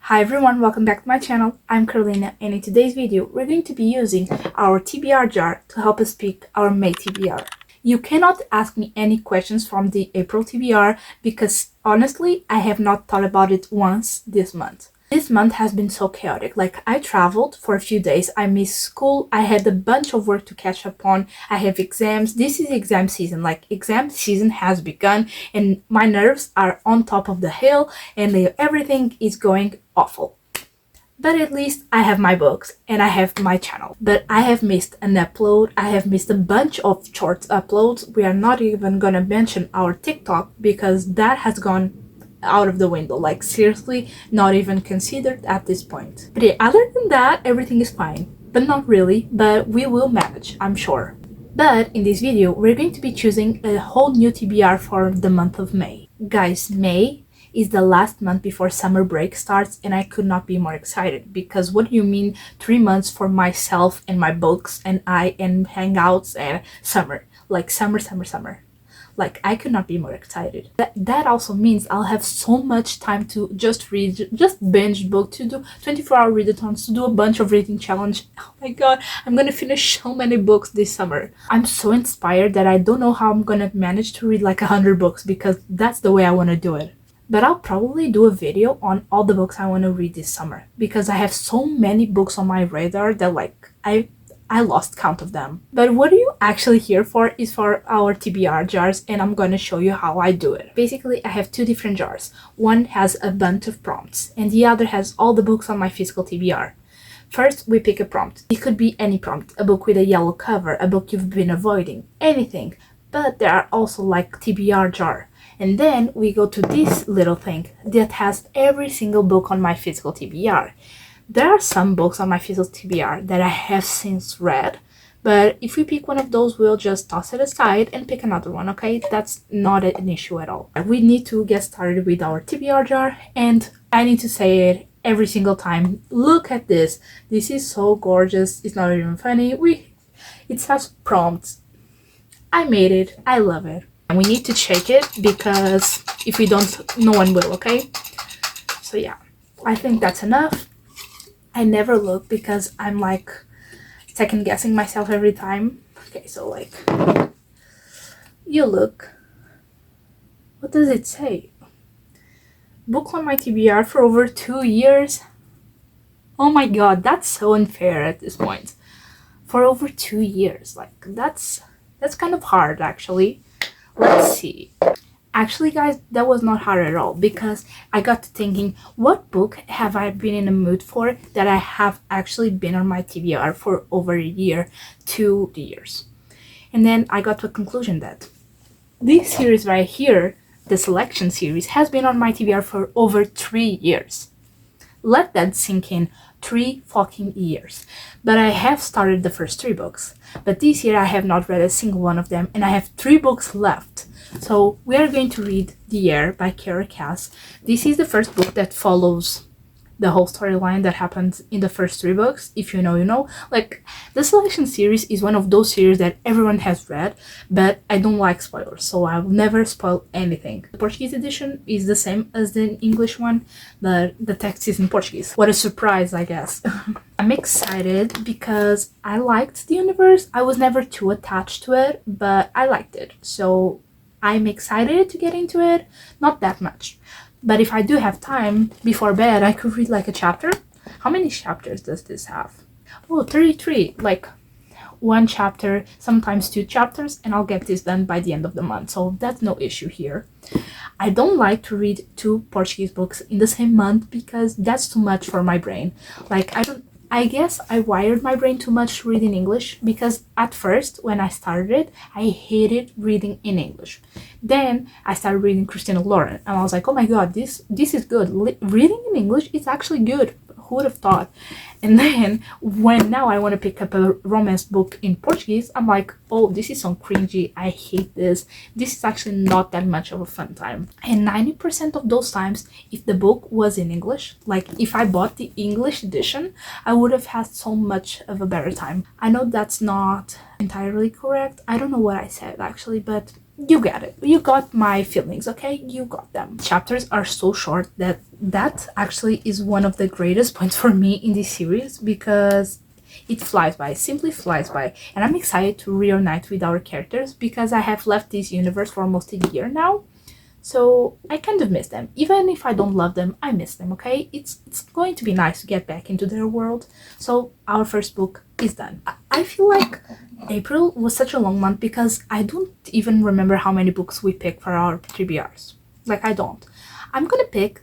Hi everyone, welcome back to my channel. I'm Carolina, and in today's video we're going to be using our Tbr jar to help us pick our May Tbr. You cannot ask me any questions from the April Tbr because honestly I have not thought about it once this month. This month has been so chaotic. Like, I traveled for a few days, I missed school, I had a bunch of work to catch up on, I have exams. This is exam season, like exam season has begun and my nerves are on top of the hill and everything is going awful. But at least I have my books and I have my channel. But I have missed an upload, I have missed a bunch of short uploads. We are not even gonna mention our TikTok because that has gone out of the window, like seriously not even considered at this point. But yeah, other than that everything is fine, but not really, but we will manage, I'm sure. But in this video we're going to be choosing a whole new TBR for the month of May. Guys, May is the last month before summer break starts and I could not be more excited because what do you mean 3 months for myself and my books and hangouts and summer, like summer. Like, I could not be more excited. That also means I'll have so much time to just read, just binge book, to do 24-hour readathons, to do a bunch of reading challenge. Oh my god, I'm gonna finish so many books this summer. I'm so inspired that I don't know how I'm gonna manage to read like 100 books because that's the way I want to do it. But I'll probably do a video on all the books I want to read this summer because I have so many books on my radar that like I lost count of them. But what you actually here for is for our TBR jars, and I'm going to show you how I do it. Basically, I have two different jars. One has a bunch of prompts and the other has all the books on my physical TBR. First, we pick a prompt. It could be any prompt, a book with a yellow cover, a book you've been avoiding, anything. But there are also like TBR jar. And then we go to this little thing that has every single book on my physical TBR. There are some books on my physical TBR that I have since read, but if we pick one of those, we'll just toss it aside and pick another one, okay? That's not an issue at all. We need to get started with our TBR jar, and I need to say it every single time. Look at this. This is so gorgeous. It's not even funny. It has prompts. I made it. I love it. And we need to check it because if we don't, no one will, okay? So yeah, I think that's enough. I never look because I'm like second guessing myself every time. Okay, so like, you look. What does it say? Book on my TBR for over 2 years. Oh my god, that's so unfair at this point. For over 2 years, like that's kind of hard actually. Let's see. Actually, guys, that was not hard at all because I got to thinking, what book have I been in a mood for that I have actually been on my TBR for over a year, 2 years. And then I got to a conclusion that this series right here, the selection series, has been on my TBR for over 3 years. Let that sink in. 3 fucking years. But I have started the first 3 books. But this year I have not read a single one of them and I have 3 books left. So we are going to read Heir by Kiera. This is the first book that follows the whole storyline that happens in the first 3 books. If you know, you know. Like, the selection series is one of those series that everyone has read, but I don't like spoilers, so I will never spoil anything. The Portuguese edition is the same as the English one, but the text is in Portuguese. What a surprise, I guess. I'm excited because I liked the universe. I was never too attached to it, but I liked it. So I'm excited to get into it. Not that much. But if I do have time before bed, I could read like a chapter. How many chapters does this have? Oh, 33. Like 1 chapter, sometimes 2 chapters, and I'll get this done by the end of the month. So that's no issue here. I don't like to read 2 Portuguese books in the same month because that's too much for my brain. Like, I guess I wired my brain too much to read in English because at first, when I started it, I hated reading in English. Then I started reading Christina Lauren and I was like, oh my god, this is good. Reading in English is actually good. Who would have thought? And then when now I want to pick up a romance book in Portuguese, I'm like, oh, this is so cringy. I hate this. This is actually not that much of a fun time. And 90% of those times, if the book was in English, like if I bought the English edition, I would have had so much of a better time. I know that's not entirely correct. I don't know what I said actually, but you get it. You got my feelings, okay? You got them. Chapters are so short that actually is one of the greatest points for me in this series, because it flies by, simply flies by. And I'm excited to reunite with our characters because I have left this universe for almost a year now. So I kind of miss them. Even if I don't love them, I miss them, okay? It's going to be nice to get back into their world. So our first book is done. I feel like April was such a long month because I don't even remember how many books we picked for our TBRs. Like, I don't. I'm gonna pick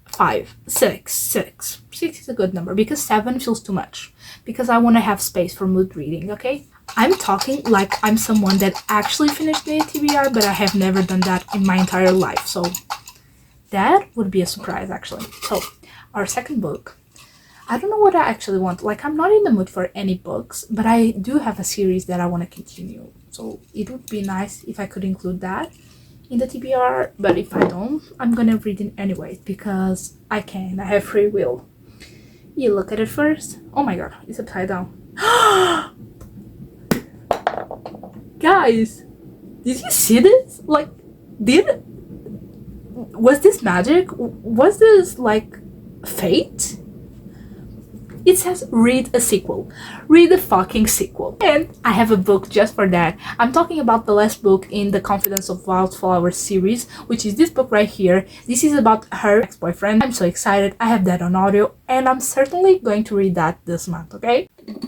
5, 6. 6 is a good number because 7 feels too much. Because I want to have space for mood reading, okay? I'm talking like I'm someone that actually finished the TBR, but I have never done that in my entire life. So that would be a surprise, actually. So our second book, I don't know what I actually want. Like, I'm not in the mood for any books, but I do have a series that I want to continue. So it would be nice if I could include that in the TBR, but if I don't, I'm gonna read it anyway because I can. I have free will. You look at it first. Oh my god, it's upside down. Guys, did you see this? Like, was this magic? Was this like fate? It says read a sequel. Read the fucking sequel. And I have a book just for that. I'm talking about the last book in the Confidence of Wildflower series, which is this book right here. This is about her ex-boyfriend. I'm so excited. I have that on audio and I'm certainly going to read that this month, okay?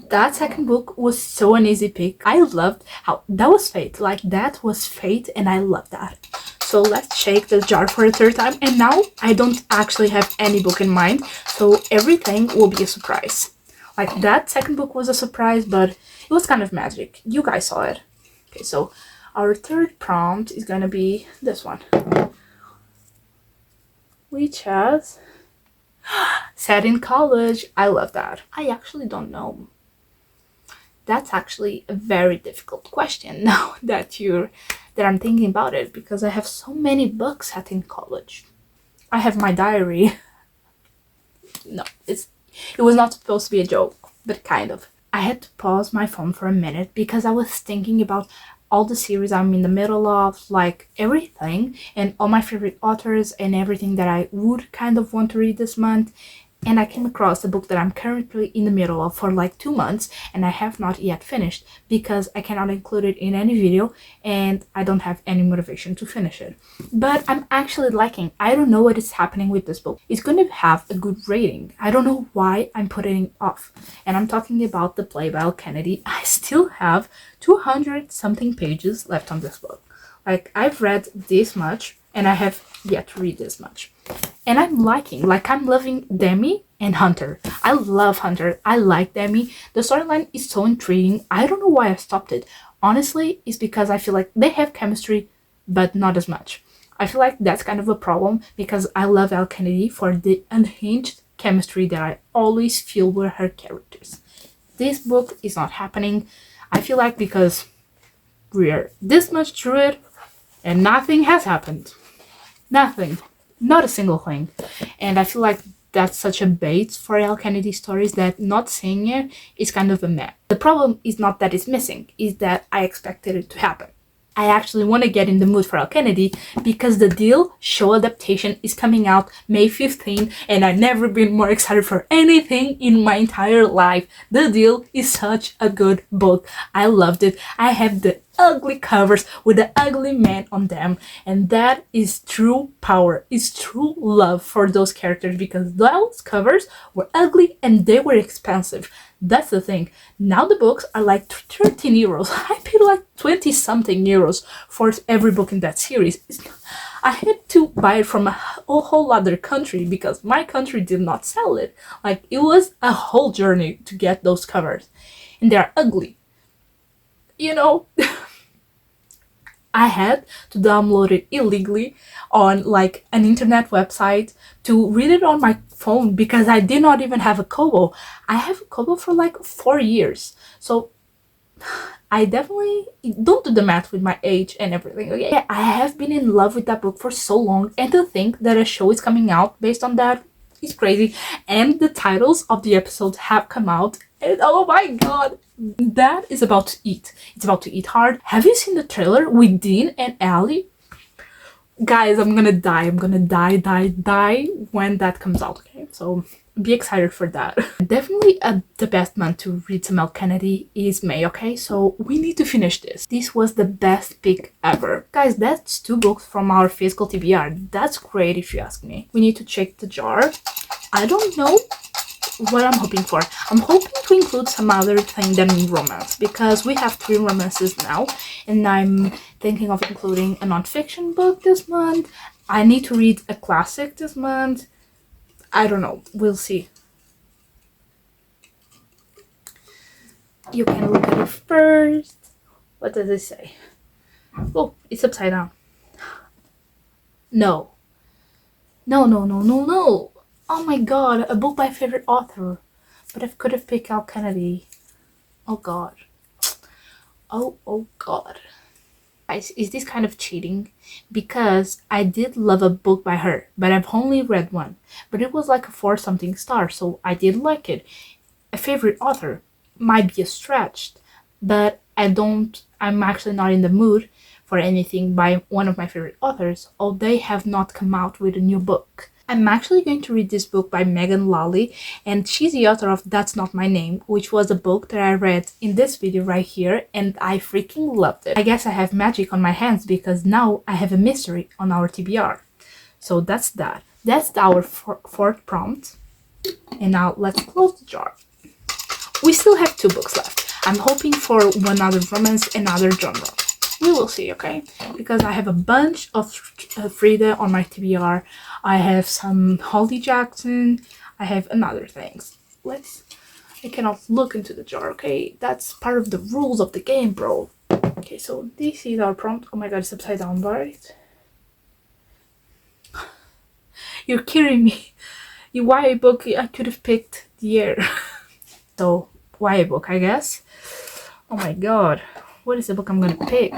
That second book was so an easy pick. I loved how that was fate. Like, that was fate and I love that. So let's shake the jar for a third time. And now I don't actually have any book in mind, so everything will be a surprise. Like, that second book was a surprise, but it was kind of magic. You guys saw it. Okay, so our third prompt is gonna be this one, which has set in college. I love that. I actually don't know. That's actually a very difficult question now that I'm thinking about it, because I have so many books set in college. I have my diary. No, it was not supposed to be a joke, but kind of. I had to pause my phone for a minute because I was thinking about all the series I'm in the middle of, like everything, and all my favorite authors and everything that I would kind of want to read this month. And I came across a book that I'm currently in the middle of for like 2 months and I have not yet finished because I cannot include it in any video and I don't have any motivation to finish it. But I'm actually liking. I don't know what is happening with this book. It's going to have a good rating. I don't know why I'm putting it off. And I'm talking about The Play by Elle Kennedy. I still have 200 something pages left on this book. Like, I've read this much and I have yet to read this much. And I'm liking, like, I'm loving Demi and Hunter. I love Hunter. I like Demi. The storyline is so intriguing. I don't know why I stopped it. Honestly, it's because I feel like they have chemistry, but not as much. I feel like that's kind of a problem because I love Elle Kennedy for the unhinged chemistry that I always feel with her characters. This book is not happening. I feel like because we're this much through it and nothing has happened. Nothing. Not a single thing. And I feel like that's such a bait for Elle Kennedy stories that not seeing it is kind of a meh. The problem is not that it's missing, is that I expected it to happen. I actually want to get in the mood for Elle Kennedy because the Deal show adaptation is coming out May 15th and I've never been more excited for anything in my entire life. The Deal is such a good book. I loved it. I have the ugly covers with the ugly man on them, and that is true power. It's true love for those characters because those covers were ugly and they were expensive. That's the thing. Now the books are like 13 euros. I paid like 20 something euros for every book in that series. I had to buy it from a whole other country because my country did not sell it. Like, it was a whole journey to get those covers, and they are ugly. You know, I had to download it illegally on like an internet website to read it on my phone because I did not even have a Kobo. I have a Kobo for like 4 years. So I definitely don't do the math with my age and everything. Okay, I have been in love with that book for so long, and to think that a show is coming out based on that is crazy. And the titles of the episodes have come out And oh my god, that is about to eat. It's about to eat hard. Have you seen the trailer with Dean and Elle? Guys, I'm gonna die. I'm gonna die when that comes out, okay? So be excited for that. Definitely the best month to read some Elle Kennedy is May, okay? So we need to finish this. This was the best pick ever. Guys, that's 2 books from our physical TBR. That's great if you ask me. We need to check the jar. I don't know what I'm hoping for. I'm hoping to include some other thing than romance, because we have 3 romances now, and I'm thinking of including a non-fiction book this month. I need to read a classic this month. I don't know. We'll see. You can look at it first. What does it say? Oh, it's upside down. No. No. Oh my god, a book by favorite author. But I could have picked Elle Kennedy. Oh god. Oh god. Guys, is this kind of cheating? Because I did love a book by her, but I've only read one. But it was like a 4 something star, so I did like it. A favorite author might be a stretch, but I'm actually not in the mood for anything by one of my favorite authors, or they have not come out with a new book. I'm actually going to read this book by Megan Lally, and she's the author of That's Not My Name, which was a book that I read in this video right here, and I freaking loved it. I guess I have magic on my hands because now I have a mystery on our TBR. So that's that. That's our 4th prompt. And now let's close the jar. We still have 2 books left. I'm hoping for one other romance, another genre. We will see, okay? Because I have a bunch of Frida on my TBR. I have some Holly Jackson. I have another things. I cannot look into the jar, okay? That's part of the rules of the game, bro. Okay, so this is our prompt. Oh my god, it's upside down, right? You're kidding me. You YA book, I could have picked the Heir. So, YA book, I guess. Oh my god. What is the book I'm gonna pick?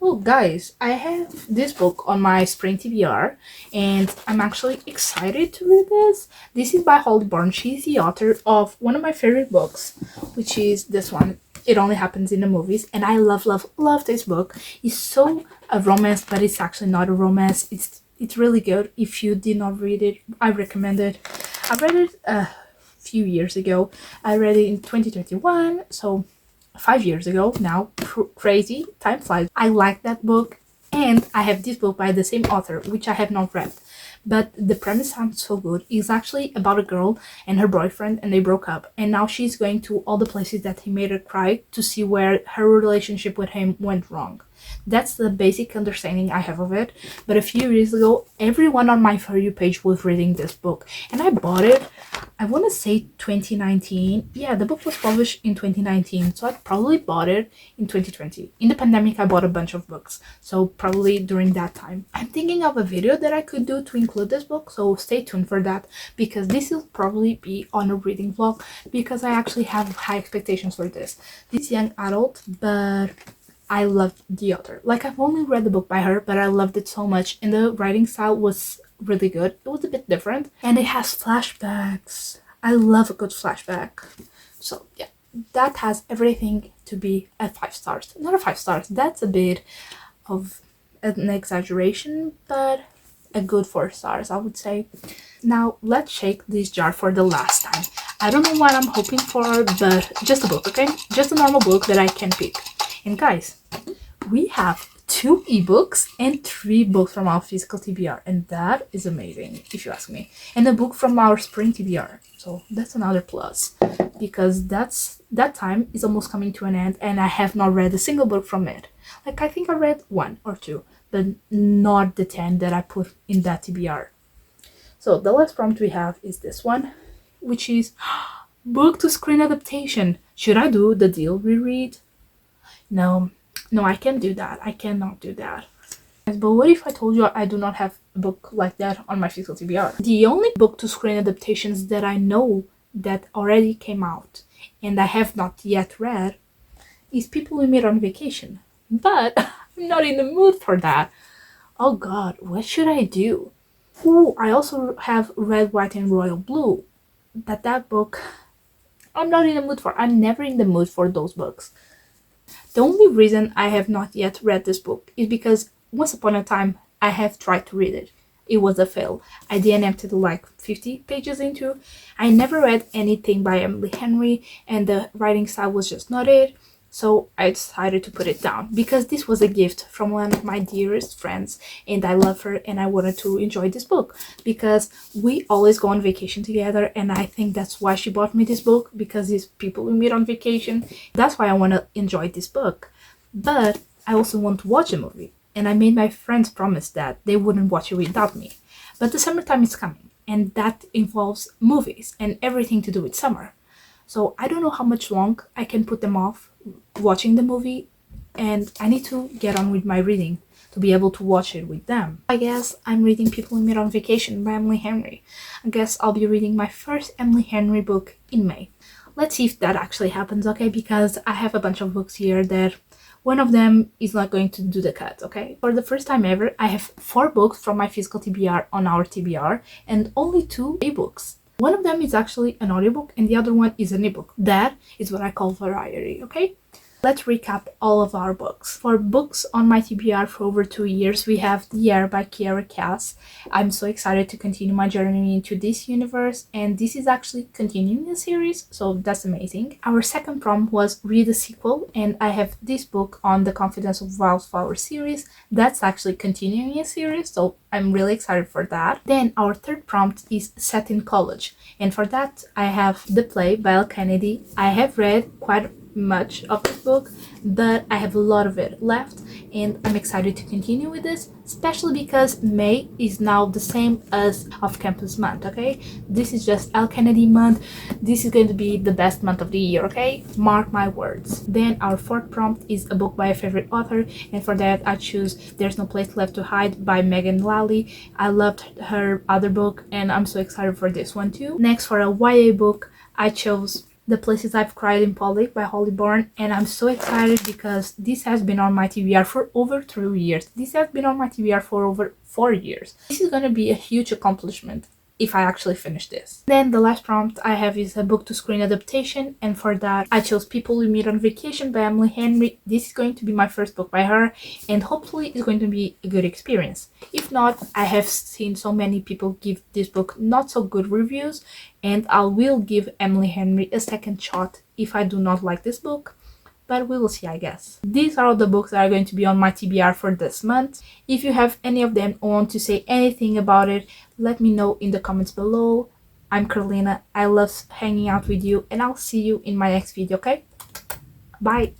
Oh guys, I have this book on my spring TBR and I'm actually excited to read this. This is by Holly Bourne. She's the author of one of my favorite books, which is this one, It Only Happens in the Movies, and I love this book. It's so a romance, but it's actually not a romance. It's really good. If you did not read it, I recommend it. I read it few years ago. I read it in 2021, so 5 years ago now. Crazy, time flies. I like that book, and I have this book by the same author, which I have not read, but the premise sounds so good. It's actually about a girl and her boyfriend, and they broke up, and now she's going to all the places that he made her cry to see where her relationship with him went wrong. That's the basic understanding I have of it. But a few years ago, everyone on my For You page was reading this book, and I bought it, I want to say 2019. Yeah, the book was published in 2019, so I probably bought it in 2020. In the pandemic, I bought a bunch of books, so probably during that time. I'm thinking of a video that I could do to include this book, so stay tuned for that, because this will probably be on a reading vlog, because I actually have high expectations for this. This young adult, but I loved the author. Like, I've only read the book by her, but I loved it so much, and the writing style was really good. It was a bit different, and it has flashbacks. I love a good flashback. So yeah, that has everything to be at 5 stars. Not a 5 stars, that's a bit of an exaggeration, but a good 4 stars, I would say. Now let's shake this jar for the last time. I don't know what I'm hoping for, but just a book, okay? Just a normal book that I can pick. And guys, we have 2 ebooks and 3 books from our physical TBR, and that is amazing if you ask me. And a book from our spring TBR, so that's another plus, because that time is almost coming to an end, and I have not read a single book from it. Like, I think I read 1 or 2, but not the 10 that I put in that TBR. So the last prompt we have is this one, which is book to screen adaptation. Should I do the deal reread? No, I can't do that. I cannot do that. But what if I told you I do not have a book like that on my physical TBR? The only book to screen adaptations that I know that already came out and I have not yet read is People We Meet on Vacation. But I'm not in the mood for that. Oh god, what should I do? Ooh, I also have Red, White and Royal Blue. that book I'm not in the mood for. I'm never in the mood for those books. The only reason I have not yet read this book is because once upon a time I have tried to read it. It was a fail. I DNF'd like 50 pages into. I never read anything by Emily Henry, and the writing style was just not it. So I decided to put it down because this was a gift from one of my dearest friends, and I love her, and I wanted to enjoy this book because we always go on vacation together, and I think that's why she bought me this book, because these people we meet on vacation. That's why I want to enjoy this book. But I also want to watch a movie, and I made my friends promise that they wouldn't watch it without me. But the summertime is coming, and that involves movies and everything to do with summer. So I don't know how much long I can put them off watching the movie, and I need to get on with my reading to be able to watch it with them. I guess I'm reading People We Meet on Vacation by Emily Henry. I guess I'll be reading my first Emily Henry book in May. Let's see if that actually happens, okay? Because I have a bunch of books here that one of them is not going to do the cut, okay? For the first time ever, I have 4 books from my physical TBR on our TBR and only 2 ebooks. One of them is actually an audiobook and the other one is an ebook. That is what I call variety, okay? Let's recap all of our books. For books on my TBR for over 2 years, we have The Heir by Kiera. I'm so excited to continue my journey into this universe, and this is actually continuing the series, so that's amazing. Our second prompt was read a sequel, and I have this book on the Confidence of Wildflower series. That's actually continuing a series, so I'm really excited for that. Then our third prompt is set in college, and for that I have The Play by Elle Kennedy. I have read quite much of this book, but I have a lot of it left, and I'm excited to continue with this, especially because May is now the same as off-campus month, okay? This is just Elle Kennedy month. This is going to be the best month of the year, okay? Mark my words. Then our fourth prompt is a book by a favorite author, and for that I choose There's No Place Left to Hide by Megan Lally. I loved her other book, and I'm so excited for this one too. Next, for a YA book, I chose The Places I've Cried in Public by Holly Bourne, and I'm so excited because this has been on my TBR for over 3 years. This has been on my TBR for over 4 years. This is going to be a huge accomplishment if I actually finish this. Then the last prompt I have is a book to screen adaptation, and for that I chose People We Meet on Vacation by Emily Henry. This is going to be my first book by her, and hopefully it's going to be a good experience. If not, I have seen so many people give this book not so good reviews, and I will give Emily Henry a second shot if I do not like this book. But we will see, I guess. These are all the books that are going to be on my TBR for this month. If you have any of them or want to say anything about it, let me know in the comments below. I'm Carolina. I love hanging out with you, and I'll see you in my next video, okay? Bye!